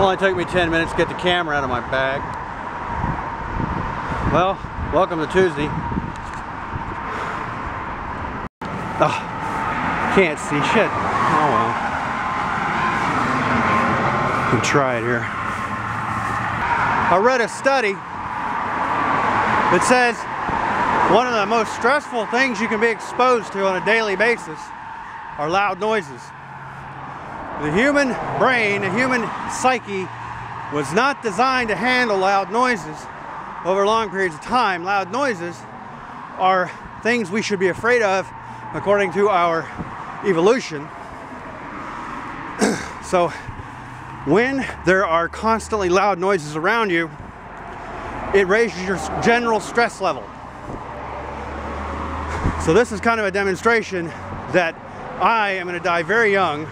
Only took me 10 minutes to get the camera out of my bag. Well, welcome to Tuesday. Oh, can't see shit. Oh well. We'll try it here. I read a study that says one of the most stressful things you can be exposed to on a daily basis are loud noises. The human brain, the human psyche was not designed to handle loud noises over long periods of time. Loud noises are things we should be afraid of according to our evolution. So when there are constantly loud noises around you, it raises your general stress level. So this is kind of a demonstration that I am going to die very young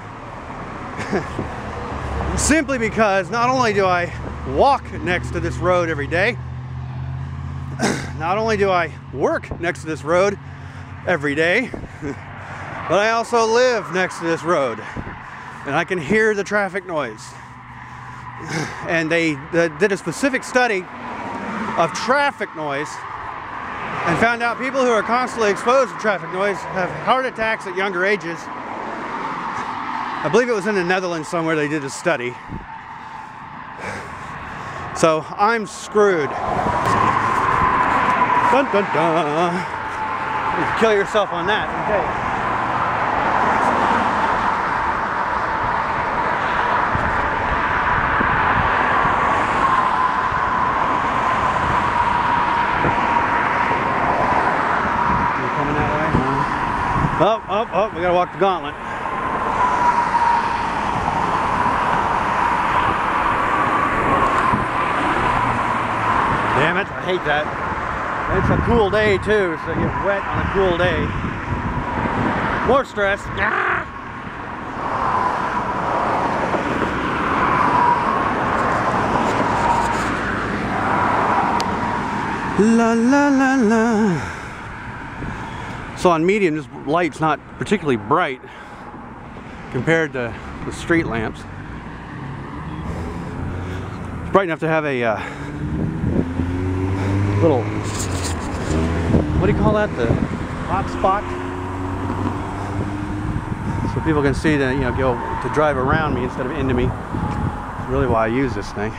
simply because not only do I walk next to this road every day, not only do I work next to this road every day, but I also live next to this road and I can hear the traffic noise. And they did a specific study of traffic noise and found out people who are constantly exposed to traffic noise have heart attacks at younger ages. I believe it was in the Netherlands somewhere they did a study. So I'm screwed. Dun dun dun. You can kill yourself on that. Okay. You coming that way? Oh, we gotta walk the gauntlet. Damn it, I hate that. It's a cool day too, so you get wet on a cool day. More stress. Ah! La la la la. So on medium, this light's not particularly bright compared to the street lamps. It's bright enough to have a little, what do you call that? The hot spot, so people can see that, you know, go to drive around me instead of into me. That's really why I use this thing.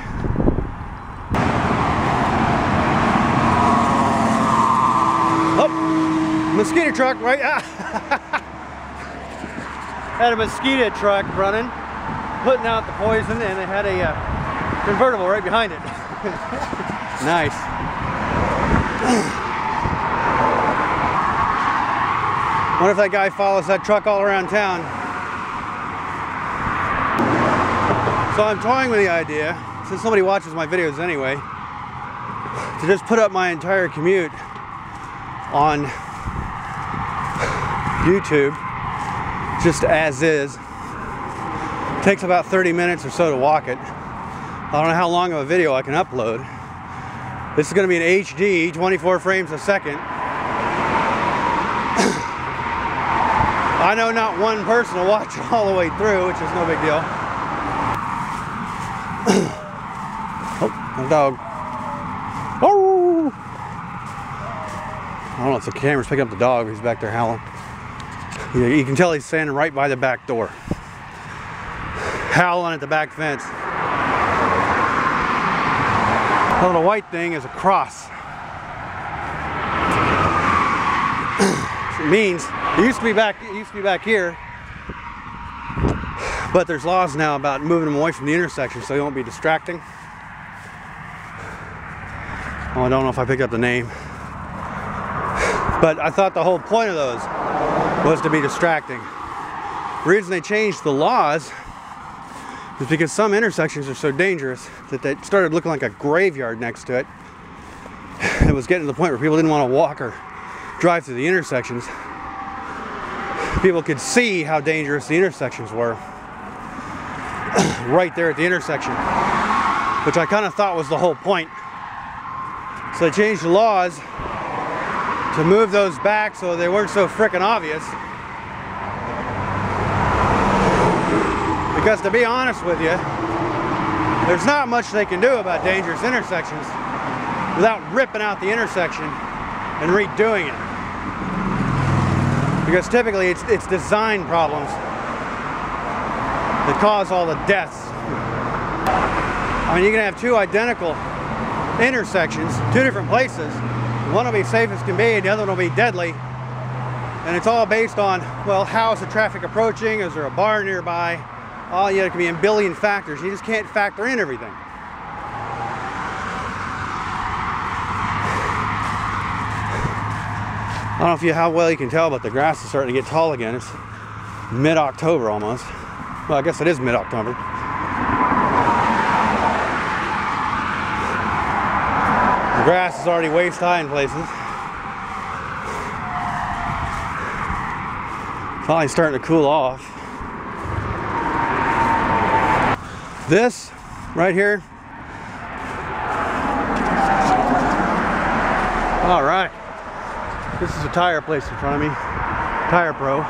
Oh, mosquito truck, right? Had a mosquito truck running, putting out the poison, and they had a convertible right behind it. Nice. Wonder if that guy follows that truck all around town. So I'm toying with the idea, since nobody watches my videos anyway, to just put up my entire commute on YouTube, just as is. It takes about 30 minutes or so to walk it. I don't know how long of a video I can upload. This is going to be an HD, 24 frames a second. I know not one person will watch it all the way through, which is no big deal. Oh, a dog. Oh! I don't know if the camera's picking up the dog. He's back there howling. You can tell he's standing right by the back door, howling at the back fence. The little white thing is a cross. It means it used to be back here, but there's laws now about moving them away from the intersection so they won't be distracting. Oh, I don't know if I picked up the name, but I thought the whole point of those was to be distracting. The reason they changed the laws is because some intersections are so dangerous that they started looking like a graveyard next to it. It was getting to the point where people didn't want to walk or drive through the intersections. People could see how dangerous the intersections were right there at the intersection, which I kind of thought was the whole point. So they changed the laws to move those back so they weren't so frickin' obvious. Because to be honest with you, there's not much they can do about dangerous intersections without ripping out the intersection and redoing it. Because typically it's design problems that cause all the deaths. I mean, you can have two identical intersections, two different places. One will be safe as can be, and the other one will be deadly. And it's all based on, well, how is the traffic approaching? Is there a bar nearby? Oh, yeah, it can be a billion factors. You just can't factor in everything. I don't know how well you can tell, but the grass is starting to get tall again. It's mid-October almost. Well, I guess it is mid-October. The grass is already waist high in places. Finally starting to cool off. This right here. All right. This is a tire place in front of me. Tire Pro.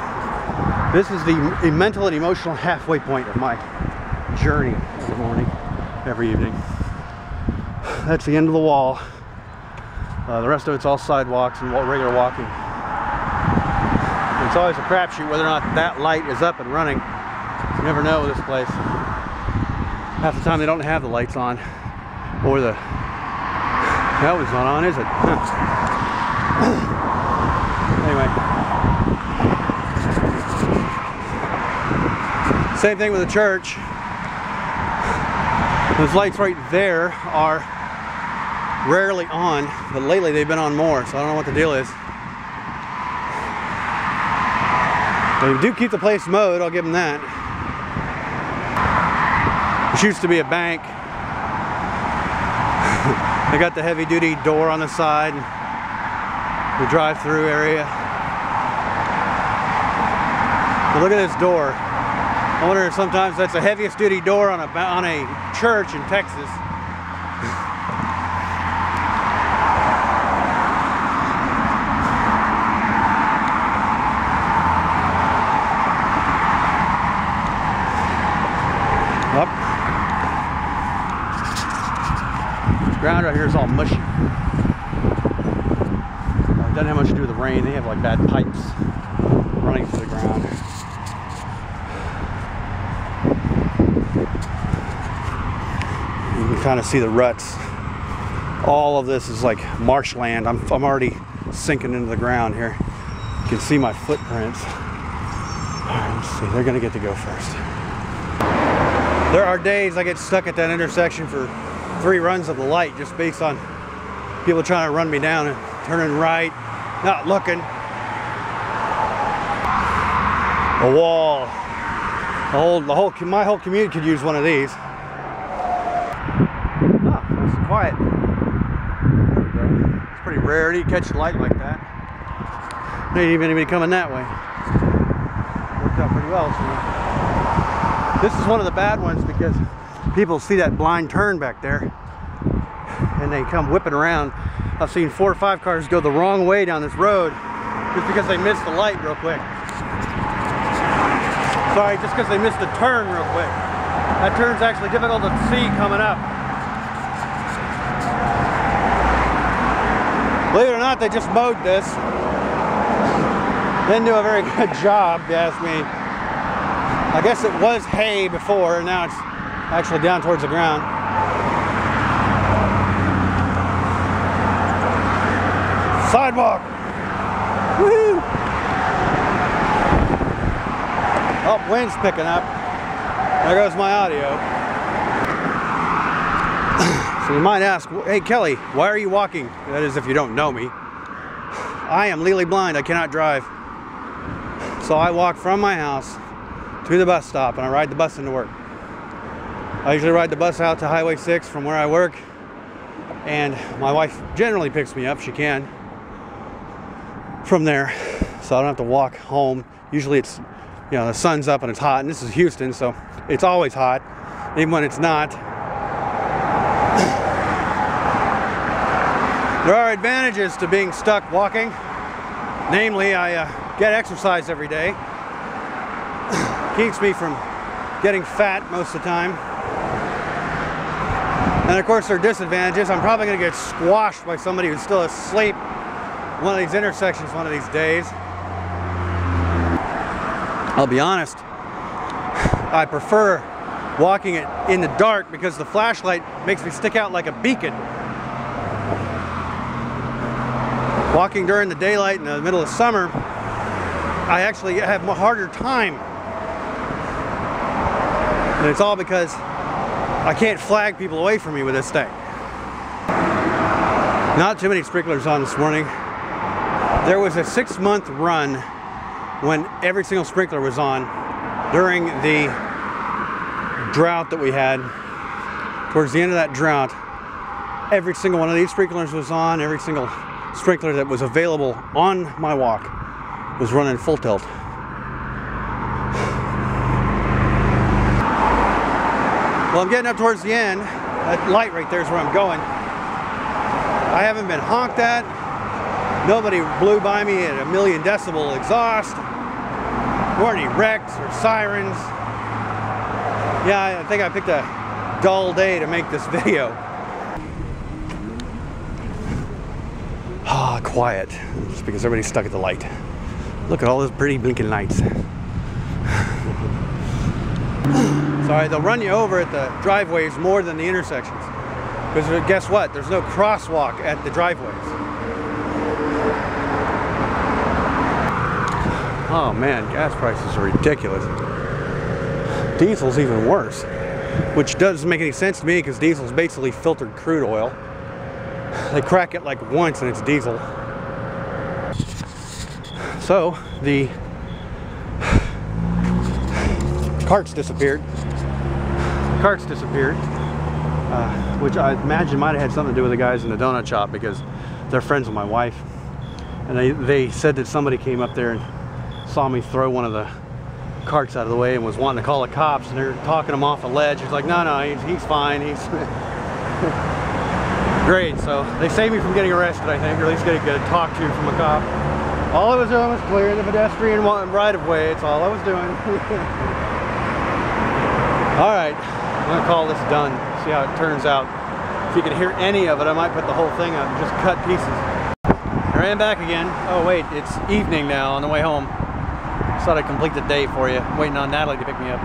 This is the mental and emotional halfway point of my journey every morning, every evening. That's the end of the wall. The rest of it's all sidewalks and regular walking. It's always a crapshoot whether or not that light is up and running. You never know with this place. Half the time they don't have the lights on, or the hell is not on, is it? Anyway, same thing with the church. Those lights right there are rarely on, but lately they've been on more, so I don't know what the deal is. They do keep the place mowed, I'll give them that. This used to be a bank. They got the heavy-duty door on the side, the drive-through area. But look at this door. I wonder if sometimes that's the heaviest duty door on a church in Texas. Up. The ground right here is all mushy. It doesn't have much to do with the rain. They have like bad pipes running through the ground. You can kind of see the ruts. All of this is like marshland. I'm already sinking into the ground here. You can see my footprints. All right, let's see. They're gonna get to go first. There are days I get stuck at that intersection for 3 runs of the light just based on people trying to run me down and turning right, not looking. A wall. My whole commute could use one of these. Oh, it's quiet. There we go. It's pretty rare to catch a light like that. There ain't even anybody coming that way. Worked out pretty well. So this is one of the bad ones because people see that blind turn back there and they come whipping around. I've seen 4 or 5 cars go the wrong way down this road just because they missed the light real quick. Sorry, just because they missed the turn real quick. That turn's actually difficult to see coming up. Believe it or not, they just mowed this. Didn't do a very good job, if you ask me. I guess it was hay before, and now it's actually down towards the ground. Sidewalk! Woohoo! Oh, wind's picking up. There goes my audio. So you might ask, hey Kelly, why are you walking? That is if you don't know me. I am legally blind, I cannot drive. So I walk from my house to the bus stop and I ride the bus into work. I usually ride the bus out to Highway 6 from where I work, and my wife generally picks me up, she can, from there, so I don't have to walk home. Usually it's, you know, the sun's up and it's hot, and this is Houston, so it's always hot, even when it's not. There are advantages to being stuck walking. Namely, I get exercise every day. Keeps me from getting fat most of the time. And of course, there are disadvantages. I'm probably going to get squashed by somebody who's still asleep in one of these intersections one of these days. I'll be honest, I prefer walking it in the dark because the flashlight makes me stick out like a beacon. Walking during the daylight in the middle of summer, I actually have a harder time. And it's all because I can't flag people away from me with this thing. Not too many sprinklers on this morning. There was a 6-month run when every single sprinkler was on during the drought that we had. Towards the end of that drought, every single one of these sprinklers was on. Every single sprinkler that was available on my walk was running full tilt. Well, I'm getting up towards the end. That light right there is where I'm going. I haven't been honked at. Nobody blew by me at a 1,000,000 decibel exhaust. There weren't any wrecks or sirens. Yeah, I think I picked a dull day to make this video. Ah, quiet. Just because everybody's stuck at the light. Look at all those pretty blinking lights. Sorry, they'll run you over at the driveways more than the intersections. Because guess what? There's no crosswalk at the driveways. Oh man, gas prices are ridiculous. Diesel's even worse. Which doesn't make any sense to me because diesel's basically filtered crude oil. They crack it like once and it's diesel. So the carts disappeared. Which I imagine might have had something to do with the guys in the donut shop because they're friends with my wife. And they said that somebody came up there and saw me throw one of the carts out of the way and was wanting to call the cops, and they're talking him off a ledge. He's like, no, he's fine. He's great. So they saved me from getting arrested, I think, or at least getting a talk to from a cop. All I was doing was clearing the pedestrian right-of-way. It's all I was doing. All right, I'm gonna call this done. See how it turns out. If you can hear any of it, I might put the whole thing up and just cut pieces. Here I am back again. Oh wait, it's evening now on the way home. Just thought I'd complete the day for you. I'm waiting on Natalie to pick me up.